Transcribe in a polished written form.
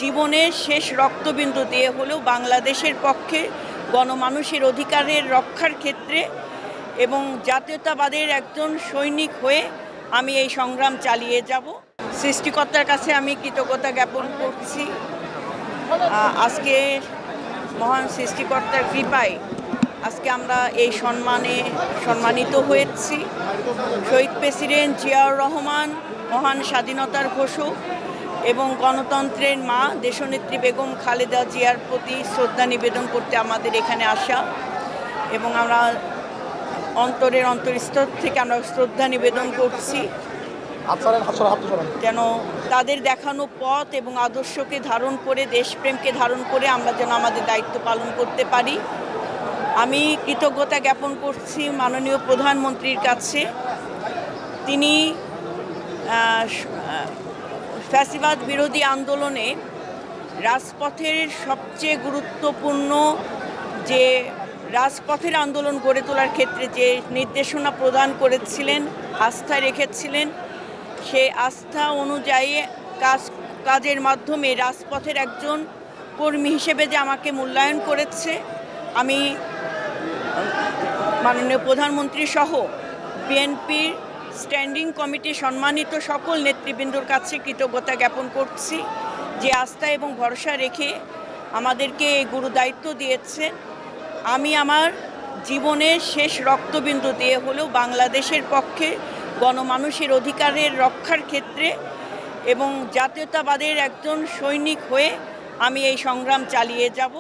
জীবনের শেষ রক্তবিন্দু দিয়ে হলেও বাংলাদেশের পক্ষে গণমানুষের অধিকারের রক্ষার ক্ষেত্রে এবং জাতীয়তাবাদের একজন সৈনিক হয়ে আমি এই সংগ্রাম চালিয়ে যাব। সৃষ্টিকর্তার কাছে আমি কৃতজ্ঞতা জ্ঞাপন করছি। আজকে মহান সৃষ্টিকর্তার কৃপায় আজকে আমরা এই সম্মানিত হয়েছি। শহীদ প্রেসিডেন্ট জিয়াউর রহমান, মহান স্বাধীনতার ঘোষক এবং গণতন্ত্রের মা দেশনেত্রী বেগম খালেদা জিয়ার প্রতি শ্রদ্ধা নিবেদন করতে আমাদের এখানে আসা, এবং আমরা অন্তরের অন্তরস্থল থেকে আমরা শ্রদ্ধা নিবেদন করছি যেন তাদের দেখানো পথ এবং আদর্শকে ধারণ করে, দেশপ্রেমকে ধারণ করে আমরা যেন আমাদের দায়িত্ব পালন করতে পারি। আমি কৃতজ্ঞতা জ্ঞাপন করছি মাননীয় প্রধানমন্ত্রীর কাছে। তিনি ফ্যাসিবাদ বিরোধী আন্দোলনে রাজপথের সবচেয়ে গুরুত্বপূর্ণ যে রাজপথের আন্দোলন গড়ে তোলার ক্ষেত্রে যে নির্দেশনা প্রদান করেছিলেন, আস্থা রেখেছিলেন, সে আস্থা অনুযায়ী কাজের মাধ্যমে রাজপথের একজন কর্মী হিসেবে যে আমাকে মূল্যায়ন করেছে, আমি মাননীয় প্রধানমন্ত্রী সহ বিএনপির স্ট্যান্ডিং কমিটি সম্মানিত সকল নেতৃবৃন্দর কাছে কৃতজ্ঞতা জ্ঞাপন করছি যে আস্থা এবং ভরসা রেখে আমাদেরকে এই গুরু দায়িত্ব দিয়েছে। আমি আমার জীবনের শেষ রক্তবিন্দু দিয়ে হলেও বাংলাদেশের পক্ষে গণমানুষের অধিকারের রক্ষার ক্ষেত্রে এবং জাতীয়তাবাদের একজন সৈনিক হয়ে আমি এই সংগ্রাম চালিয়ে যাব।